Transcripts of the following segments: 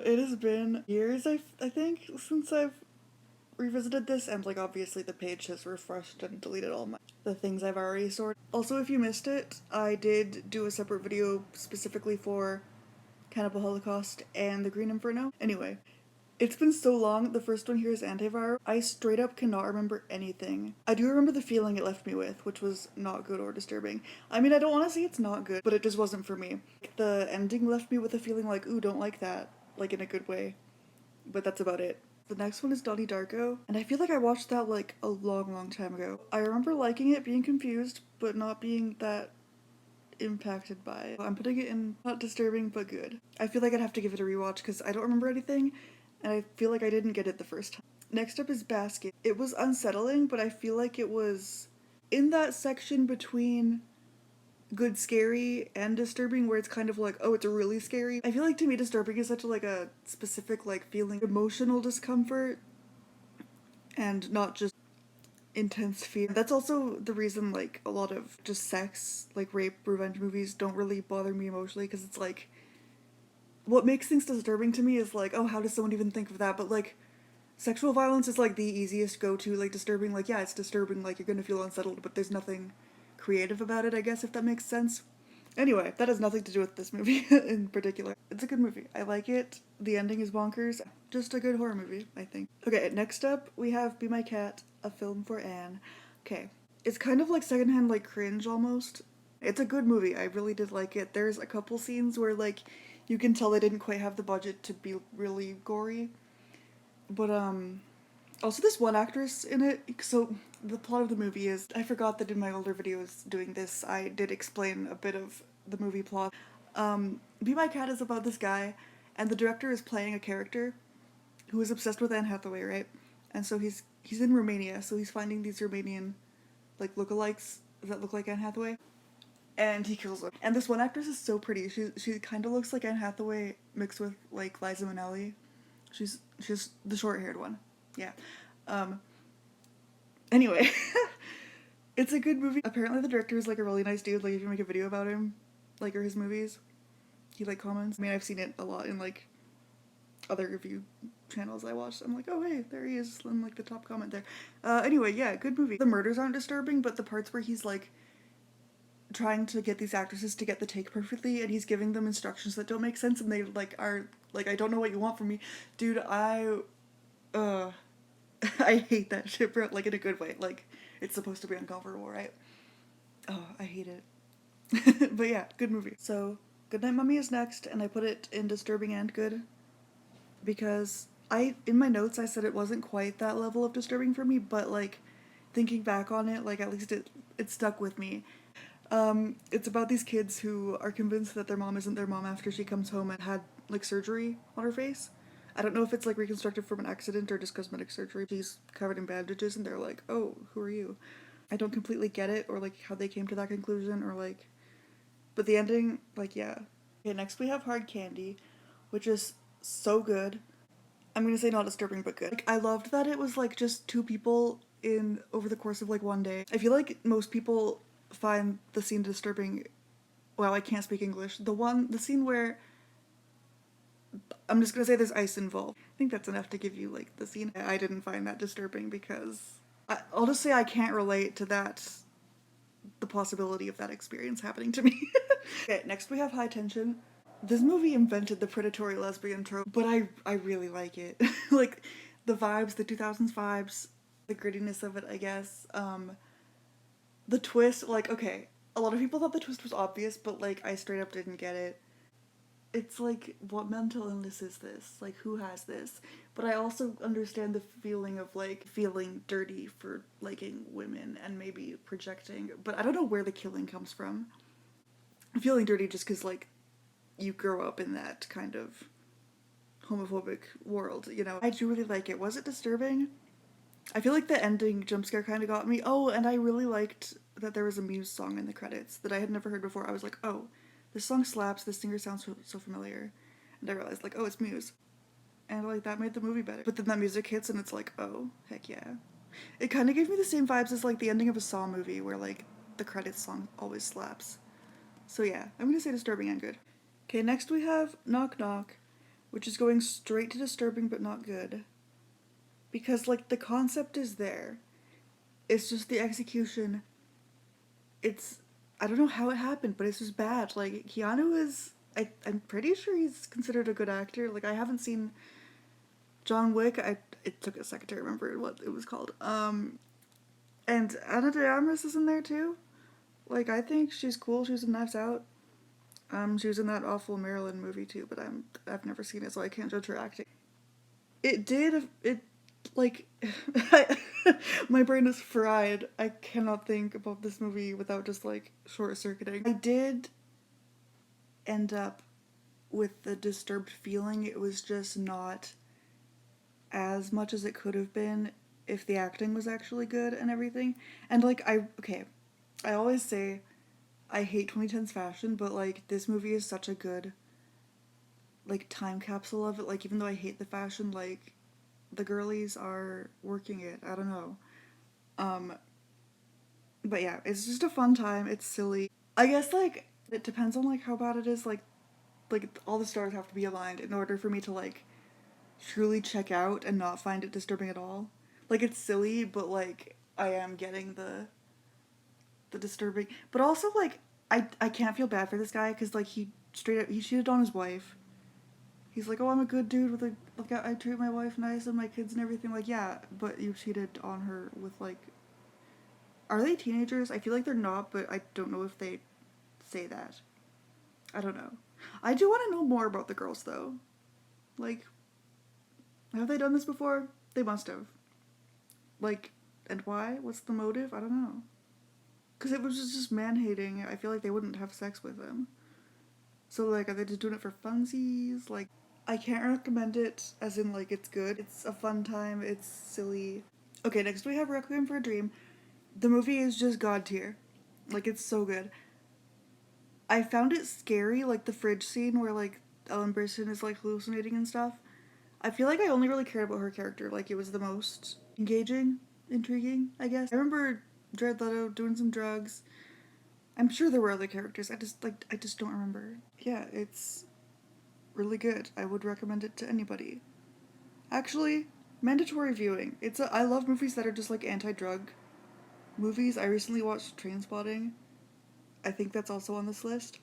It has been years, I think, since I've revisited this, and like obviously the page has refreshed and deleted all the things I've already stored. Also, if you missed it, I did do a separate video specifically for Cannibal Holocaust and the Green Inferno. Anyway, it's been so long. The first one here is Antiviral. I straight up cannot remember anything. I do remember the feeling it left me with, which was not good or disturbing. I mean, I don't want to say it's not good, but it just wasn't for me. The ending left me with a feeling like, ooh, don't like that, like in a good way. But that's about it. The next one is Donnie Darko, and I feel like I watched that like a long time ago. I remember liking it, being confused, but not being that impacted by it. I'm putting it in not disturbing, but good. I feel like I'd have to give it a rewatch because I don't remember anything, and I feel like I didn't get it the first time. Next up is Basket. It was unsettling, but I feel like it was in that section between good scary and disturbing where it's kind of like, oh, it's really scary. I feel like to me disturbing is such a, like a specific like feeling, emotional discomfort and not just intense fear. That's also the reason like a lot of just sex, like rape, revenge movies don't really bother me emotionally because it's like what makes things disturbing to me is like, oh, how does someone even think of that? But like sexual violence is like the easiest go to, like disturbing, like yeah, it's disturbing, like you're gonna feel unsettled, but there's nothing creative about it, I guess, if that makes sense. Anyway, that has nothing to do with this movie in particular. It's a good movie. I like it. The ending is bonkers. Just a good horror movie, I think. Okay, next up we have Be My Cat, a film for Anne. Okay. It's kind of like secondhand like cringe almost. It's a good movie. I really did like it. There's a couple scenes where like you can tell they didn't quite have the budget to be really gory. But also this one actress in it. So the plot of the movie is, I forgot that in my older videos doing this I did explain a bit of the movie plot. Be My Cat is about this guy, and the director is playing a character who is obsessed with Anne Hathaway, right? And so he's in Romania, so he's finding these Romanian like lookalikes that look like Anne Hathaway, and he kills them. And this one actress is so pretty. She kind of looks like Anne Hathaway mixed with like Liza Minnelli. She's the short haired one. Yeah. Um, Anyway, it's a good movie. Apparently, the director is like a really nice dude. Like, if you make a video about him, like, or his movies, he like comments. I mean, I've seen it a lot in like other review channels I watched. I'm like, oh hey, there he is in like the top comment there. Anyway, yeah, good movie. The murders aren't disturbing, but the parts where he's like trying to get these actresses to get the take perfectly, and he's giving them instructions that don't make sense, and they like are like, I don't know what you want from me, dude. Uh, I hate that shit, bro. Like in a good way. Like it's supposed to be uncomfortable, right? Oh, I hate it. But yeah, good movie. So, Goodnight Mummy is next, and I put it in disturbing and good because in my notes I said it wasn't quite that level of disturbing for me, but like thinking back on it, like at least it stuck with me. It's about these kids who are convinced that their mom isn't their mom after she comes home and had like surgery on her face. I don't know if it's like reconstructed from an accident or just cosmetic surgery. She's covered in bandages and they're like, "Oh, who are you?" I don't completely get it or like how they came to that conclusion or like, but the ending, like, yeah. Okay, next we have Hard Candy, which is so good. I'm gonna say not disturbing but good. Like, I loved that it was like just two people in over the course of like one day. I feel like most people find the scene disturbing. Wow, I can't speak English. The scene where I'm just gonna say there's ice involved. I think that's enough to give you like the scene. I didn't find that disturbing because I'll just say I can't relate to that, the possibility of that experience happening to me. Okay, next we have High Tension. This movie invented the predatory lesbian trope, but I really like it. Like the vibes, the 2000s vibes, the grittiness of it, I guess. The twist, like, okay, a lot of people thought the twist was obvious, but like I straight up didn't get it. It's like, what mental illness is this? Like, who has this? But I also understand the feeling of like feeling dirty for liking women and maybe projecting, but I don't know where the killing comes from. Feeling dirty just because like you grow up in that kind of homophobic world, you know. I do really like it. Was it disturbing? I feel like the ending jump scare kind of got me. Oh, and I really liked that there was a Muse song in the credits that I had never heard before. I was like, oh, this song slaps. This singer sounds so familiar. And I realized, like, oh, it's Muse. And, like, that made the movie better. But then that music hits and it's like, oh, heck yeah. It kind of gave me the same vibes as, like, the ending of a Saw movie where, like, the credits song always slaps. So, yeah, I'm gonna say disturbing and good. Okay, next we have Knock Knock, which is going straight to disturbing but not good. Because, like, the concept is there. It's just the execution. It's, I don't know how it happened, but it's just bad. Like, Keanu is, I'm pretty sure he's considered a good actor. Like, I haven't seen John Wick. It took a second to remember what it was called. And Ana de Armas is in there too. Like, I think she's cool. She was in Knives Out. She was in that awful Marilyn movie too, but I've never seen it, so I can't judge her acting. It like my brain is fried. I cannot think about this movie without just like short circuiting. I did end up with the disturbed feeling. It was just not as much as it could have been if the acting was actually good and everything. And like I always say I hate 2010s fashion, but like this movie is such a good like time capsule of it. Like even though I hate the fashion, like the girlies are working it. I don't know. But yeah, it's just a fun time. It's silly. I guess like it depends on like how bad it is. Like all the stars have to be aligned in order for me to like truly check out and not find it disturbing at all. Like it's silly, but like I am getting the disturbing. But also like I can't feel bad for this guy because like he straight up he cheated on his wife. He's like, oh, I'm a good dude with a like I treat my wife nice and my kids and everything. Like yeah, but you cheated on her with like. Are they teenagers? I feel like they're not, but I don't know if they say that. I don't know. I do want to know more about the girls though. Like, have they done this before? They must have. Like, and why? What's the motive? I don't know. Because it was just man hating. I feel like they wouldn't have sex with him. So, like, are they just doing it for funsies? Like, I can't recommend it as in, like, it's good. It's a fun time. It's silly. Okay, next we have Requiem for a Dream. The movie is just god tier. Like, it's so good. I found it scary, like, the fridge scene where, like, Ellen Burstyn is, like, hallucinating and stuff. I feel like I only really cared about her character. Like, it was the most engaging, intriguing, I guess. I remember Jared Leto doing some drugs. I'm sure there were other characters. I just don't remember. Yeah, it's really good. I would recommend it to anybody. Actually, mandatory viewing. I love movies that are just like anti-drug movies. I recently watched Trainspotting. I think that's also on this list.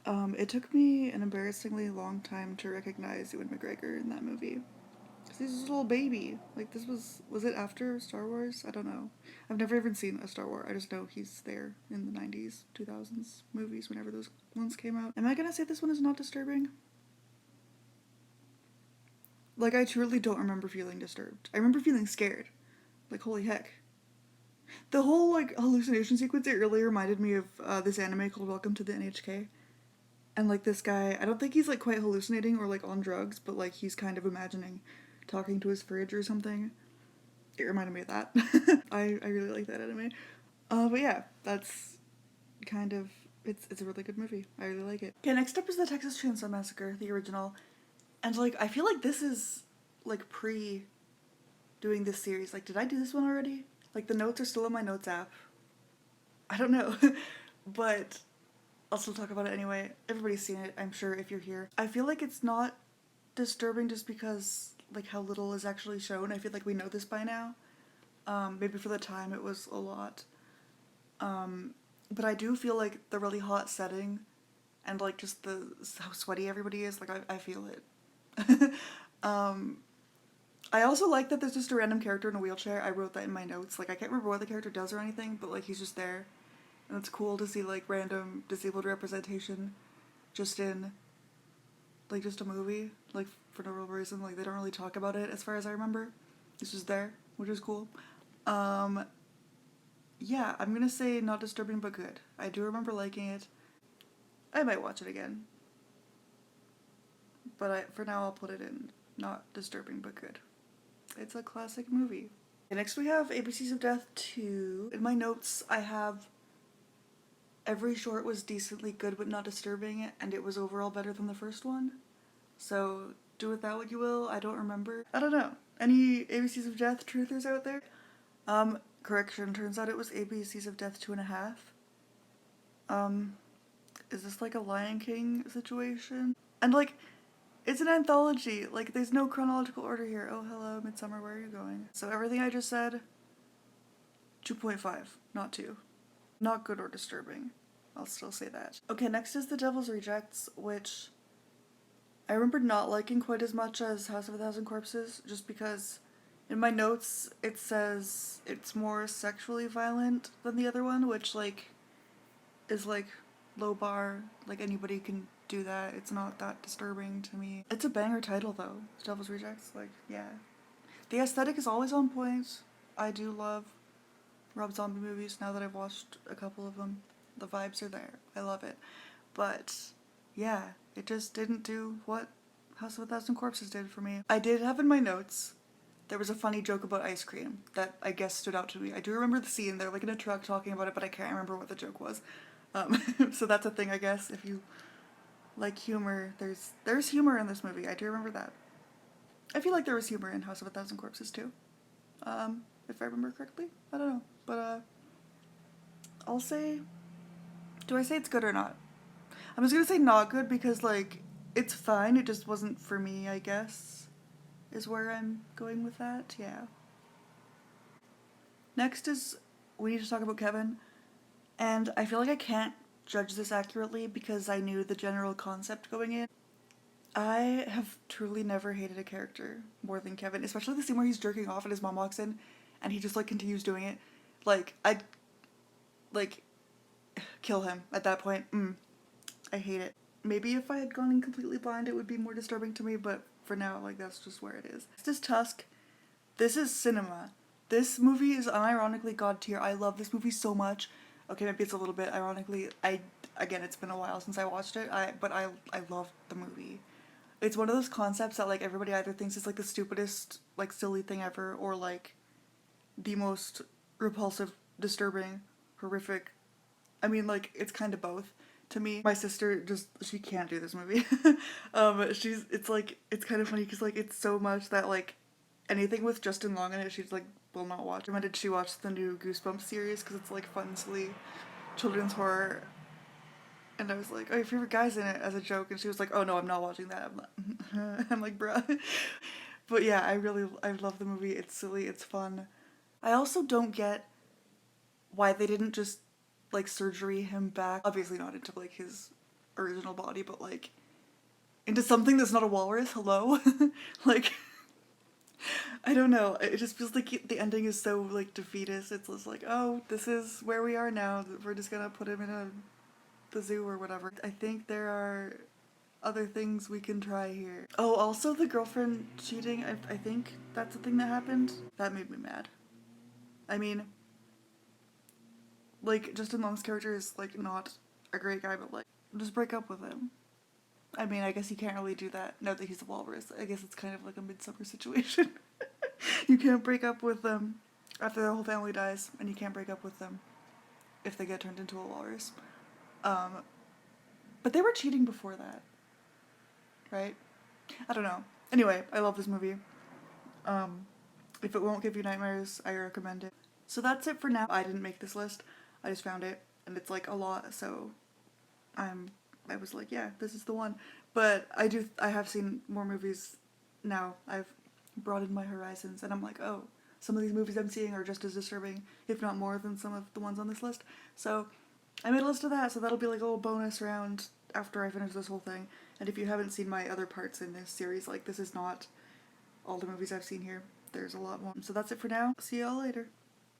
It took me an embarrassingly long time to recognize Ewan McGregor in that movie. Because he's a little baby. Like, this was it after Star Wars? I don't know. I've never even seen a Star Wars. I just know he's there in the 90s, 2000s movies, whenever those ones came out. Am I gonna say this one is not disturbing? Like, I truly don't remember feeling disturbed. I remember feeling scared. Like, holy heck. The whole, like, hallucination sequence, it really reminded me of this anime called Welcome to the NHK. And, like, this guy, I don't think he's, like, quite hallucinating or, like, on drugs, but, like, he's kind of imagining talking to his fridge or something. It reminded me of that. I really like that anime. But yeah, that's kind of, it's a really good movie. I really like it. Okay, next up is the Texas Chainsaw Massacre, the original. And, like, I feel like this is, like, doing this series. Like, did I do this one already? Like, the notes are still in my notes app. I don't know. But I'll still talk about it anyway. Everybody's seen it, I'm sure, if you're here. I feel like it's not disturbing just because, like, how little is actually shown. I feel like we know this by now. Maybe for the time it was a lot. But I do feel like the really hot setting and, like, just how sweaty everybody is. Like, I feel it. I also like that there's just a random character in a wheelchair. I wrote that in my notes. Like, I can't remember what the character does or anything, but, like, he's just there. And it's cool to see, like, random disabled representation just in, like, just a movie. Like, for no real reason. Like, they don't really talk about it as far as I remember. It's just there, which is cool. Yeah, I'm gonna say not disturbing but good. I do remember liking it. I might watch it again. But for now I'll put it in not disturbing but good. It's a classic movie. Okay, next we have ABCs of Death 2. In my notes I have every short was decently good but not disturbing, and it was overall better than the first one. So do with that what you will. I don't remember. I don't know. Any ABCs of Death truthers out there? Correction, turns out it was ABCs of Death 2.5. Is this like a Lion King situation? And like, It's an anthology. Like, there's no chronological order here. Oh, hello, Midsummer, where are you going? So everything I just said, 2.5, not 2. Not good or disturbing. I'll still say that. Okay, next is The Devil's Rejects, which I remember not liking quite as much as House of a Thousand Corpses, just because in my notes it says it's more sexually violent than the other one, which, like, is, like, low bar. Like, anybody can do that. It's not that disturbing to me. It's a banger title, though. The Devil's Rejects. Like, yeah. The aesthetic is always on point. I do love Rob Zombie movies now that I've watched a couple of them. The vibes are there. I love it. But, yeah, it just didn't do what House of a Thousand Corpses did for me. I did have in my notes, there was a funny joke about ice cream that I guess stood out to me. I do remember the scene. They're like in a truck talking about it, but I can't remember what the joke was. So that's a thing, I guess. If you like humor, there's humor in this movie. I do remember that. I feel like there was humor in House of a Thousand Corpses too. If I remember correctly. I don't know. But I'll say, do I say it's good or not? I'm just gonna say not good because, like, it's fine. It just wasn't for me, I guess, is where I'm going with that. Yeah. Next is, we need to talk about Kevin. And I feel like I can't judge this accurately because I knew the general concept going in. I have truly never hated a character more than Kevin, especially the scene where he's jerking off and his mom walks in and he just, like, continues doing it. Like, I'd, like, kill him at that point. I hate it. Maybe if I had gone in completely blind, it would be more disturbing to me, but for now, like, that's just where it is. This is Tusk. This is cinema. This movie is unironically god tier. I love this movie so much. Okay, maybe it's a little bit ironically. Again, it's been a while since I watched it. But I love the movie. It's one of those concepts that, like, everybody either thinks is, like, the stupidest, like, silly thing ever, or, like, the most repulsive, disturbing, horrific. I mean, like, it's kind of both. To me, my sister just, she can't do this movie. It's like, it's kind of funny because, like, it's so much that, like, anything with Justin Long in it, she's like, will not watch. When did she watch the new Goosebumps series? Because it's, like, fun, silly children's horror. And I was like, oh, your favorite guy's in it, as a joke. And she was like, oh no, I'm not watching that. I'm like, bruh. But yeah, I love the movie. It's silly, it's fun. I also don't get why they didn't just, like, surgery him back. Obviously not into, like, his original body, but, like, into something that's not a walrus. Hello? Like, I don't know. It just feels like the ending is so, like, defeatist. It's just like, oh, this is where we are now. We're just gonna put him in the zoo or whatever. I think there are other things we can try here. Oh, also the girlfriend cheating. I think that's the thing that happened. That made me mad. I mean, like, Justin Long's character is, like, not a great guy, but, like, just break up with him. I mean, I guess you can't really do that now that he's a walrus. I guess it's kind of like a Midsummer situation. You can't break up with them after their whole family dies, and you can't break up with them if they get turned into a walrus. But they were cheating before that, right? I don't know. Anyway, I love this movie. If it won't give you nightmares, I recommend it. So that's it for now. I didn't make this list. I just found it, and it's, like, a lot, so I was like, yeah, this is the one. But I have seen more movies now. I've broadened my horizons, and I'm like, oh, some of these movies I'm seeing are just as disturbing, if not more, than some of the ones on this list. So I made a list of that, so that'll be, like, a little bonus round after I finish this whole thing. And if you haven't seen my other parts in this series, like, this is not all the movies I've seen here. There's a lot more. So that's it for now. See y'all later.